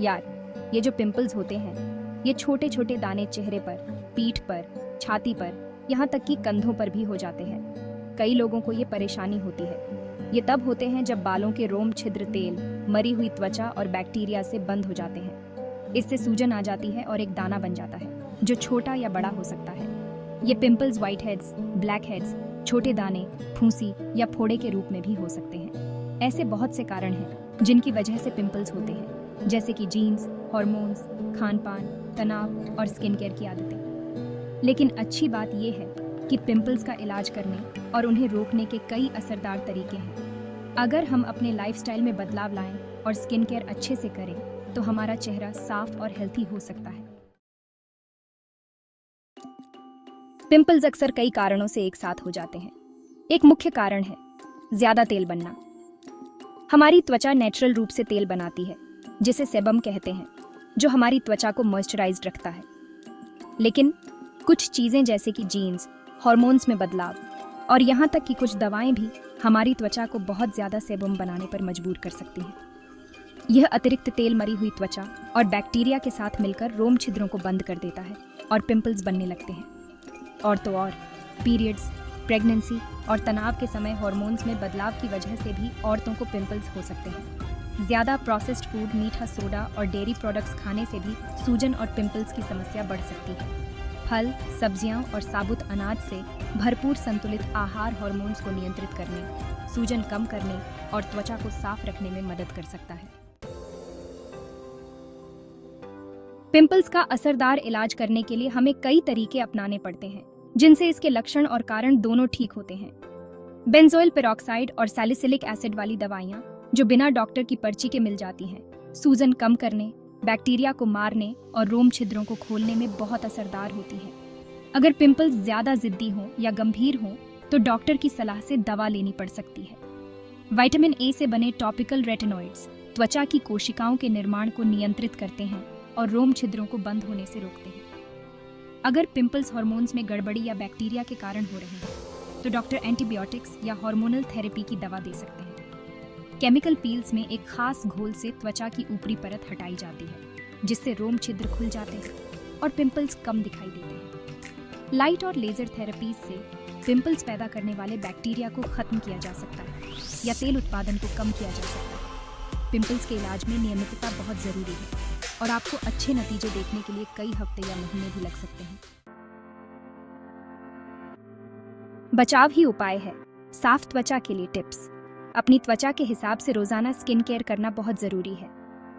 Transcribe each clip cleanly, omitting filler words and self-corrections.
यार, ये जो पिंपल्स होते हैं, ये छोटे छोटे दाने चेहरे पर, पीठ पर, छाती पर, यहाँ तक कि कंधों पर भी हो जाते हैं। कई लोगों को ये परेशानी होती है। ये तब होते हैं जब बालों के रोम छिद्र तेल, मरी हुई त्वचा और बैक्टीरिया से बंद हो जाते हैं। इससे सूजन आ जाती है और एक दाना बन जाता है, जो छोटा या बड़ा हो सकता है। ये pimples white heads, black heads, छोटे दाने, फूंसी या फोड़े के रूप में भी हो सकते हैं। ऐसे बहुत से कारण हैं जिनकी वजह से पिंपल्स होते हैं, जैसे कि जीन्स, हार्मोन्स, खान-पान, तनाव और स्किन केयर की आदतें। लेकिन अच्छी बात यह है कि पिंपल्स का इलाज करने और उन्हें रोकने के कई असरदार तरीके हैं। अगर हम अपने लाइफस्टाइल में बदलाव लाएं और स्किन केयर अच्छे से करें, तो हमारा चेहरा साफ और हेल्थी हो सकता है। पिंपल्स अक्सर कई कारणों से एक साथ हो जाते हैं। एक मुख्य कारण है ज्यादा तेल बनना। हमारी त्वचा नेचुरल रूप से तेल बनाती है, जिसे सेबम कहते हैं, जो हमारी त्वचा को मॉइस्चराइज्ड रखता है। लेकिन कुछ चीजें जैसे कि जीन्स, हार्मोन्स में बदलाव और यहाँ तक कि कुछ दवाएं भी हमारी त्वचा को बहुत ज्यादा सेबम बनाने पर मजबूर कर सकती हैं। यह अतिरिक्त तेल मरी हुई त्वचा और बैक्टीरिया के साथ मिलकर रोम छिद्रों को बंद कर देता है और पिंपल्स बनने लगते हैं। और तो और पीरियड्स, प्रेगनेंसी और तनाव के समय हार्मोन्स में बदलाव की वजह से भी औरतों को पिंपल्स हो सकते हैं। ज़्यादा प्रोसेस्ड फूड, मीठा सोडा और डेयरी प्रोडक्ट्स खाने से भी सूजन और पिंपल्स की समस्या बढ़ सकती है। फल, सब्जियां और साबुत अनाज से भरपूर संतुलित आहार हार्मोन्स को नियंत्रित करने, सूजन कम करने और त्वचा को साफ रखने में मदद कर सकता है। पिंपल्स का असरदार इलाज करने के लिए हमें कई तरीके अपनाने पड़ते हैं, जिनसे इसके लक्षण और कारण दोनों ठीक होते हैं। बेंजोइल पेरोक्साइड और सैलिसिलिक एसिड वाली दवाइयाँ, जो बिना डॉक्टर की पर्ची के मिल जाती हैं, सूजन कम करने, बैक्टीरिया को मारने और रोम छिद्रों को खोलने में बहुत असरदार होती है। अगर पिंपल्स ज़्यादा जिद्दी हों या गंभीर हों, तो डॉक्टर की सलाह से दवा लेनी पड़ सकती है। विटामिन ए से बने टॉपिकल रेटिनॉइड्स त्वचा की कोशिकाओं के निर्माण को नियंत्रित करते हैं और रोम छिद्रों को बंद होने से रोकते हैं। अगर पिंपल्स हार्मोन्स में गड़बड़ी या बैक्टीरिया के कारण हो रहे हैं, तो डॉक्टर एंटीबायोटिक्स या हार्मोनल थेरेपी की दवा दे सकते हैं। केमिकल पील्स में एक खास घोल से त्वचा की ऊपरी परत हटाई जाती है, जिससे रोम छिद्र खुल जाते हैं और पिंपल्स कम दिखाई देते हैं। लाइट और लेजर थेरेपीज से पिंपल्स पैदा करने वाले बैक्टीरिया को खत्म किया जा सकता है या तेल उत्पादन को कम किया जा सकता है। पिंपल्स के इलाज में नियमितता बहुत जरूरी है और आपको अच्छे नतीजे देखने के लिए कई हफ्ते या महीने भी लग सकते हैं। बचाव ही उपाय है। साफ त्वचा के लिए टिप्स। अपनी त्वचा के हिसाब से रोजाना स्किन केयर करना बहुत जरूरी है।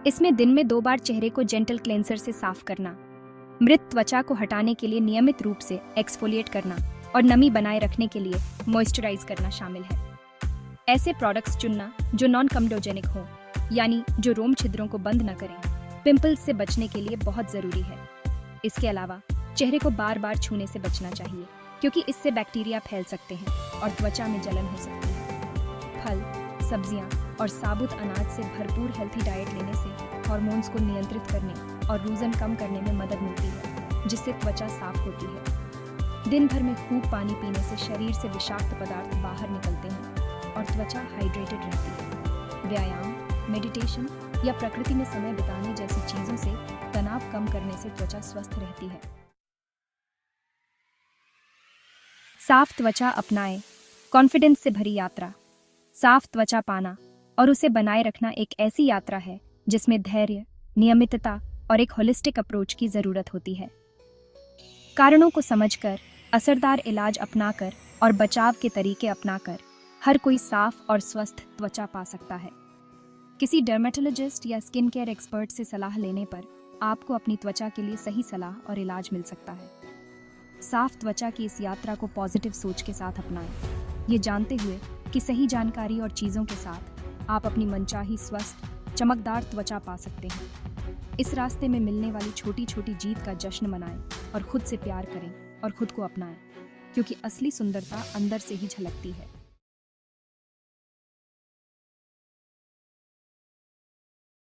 इसमें दिन में 2 बार चेहरे को जेंटल क्लेंसर से साफ करना, मृत त्वचा को हटाने के लिए नियमित रूप से एक्सफोलिएट करना और नमी बनाए रखने के लिए मॉइस्चराइज करना शामिल है। ऐसे प्रोडक्ट्स चुनना जो नॉन कम्डोजेनिक हो, यानी जो रोम छिद्रों को बंद न करें, पिंपल्स से बचने के लिए बहुत जरूरी है। इसके अलावा चेहरे को बार बार छूने से बचना चाहिए, क्योंकि इससे बैक्टीरिया फैल सकते हैं और त्वचा में जलन हो सकती है। फल, सब्जियां और साबुत अनाज से भरपूर हेल्थी डाइट लेने से हार्मोन्स को नियंत्रित करने और सूजन कम करने में मदद मिलती है, जिससे त्वचा साफ होती है। दिन भर में खूब पानी पीने से शरीर से विषाक्त पदार्थ बाहर निकलते हैं और त्वचा हाइड्रेटेड रहती है। व्यायाम, मेडिटेशन या प्रकृति में समय बिताने जैसी चीजों से तनाव कम करने से त्वचा स्वस्थ रहती है। साफ त्वचा अपनाएं। कॉन्फिडेंस से भरी यात्रा। साफ त्वचा पाना और उसे बनाए रखना एक ऐसी यात्रा है जिसमें धैर्य, नियमितता और एक होलिस्टिक अप्रोच की जरूरत होती है। कारणों को समझकर, असरदार इलाज अपनाकर और बचाव के तरीके अपनाकर हर कोई साफ और स्वस्थ त्वचा पा सकता है। किसी डर्मेटोलॉजिस्ट या स्किन केयर एक्सपर्ट से सलाह लेने पर आपको अपनी त्वचा के लिए सही सलाह और इलाज मिल सकता है। साफ त्वचा की इस यात्रा को पॉजिटिव सोच के साथ अपनाएं, ये जानते हुए कि सही जानकारी और चीज़ों के साथ आप अपनी मनचाही स्वस्थ, चमकदार त्वचा पा सकते हैं। इस रास्ते में मिलने वाली छोटी छोटी जीत का जश्न मनाएं और खुद से प्यार करें और खुद को अपनाएं, क्योंकि असली सुंदरता अंदर से ही झलकती है।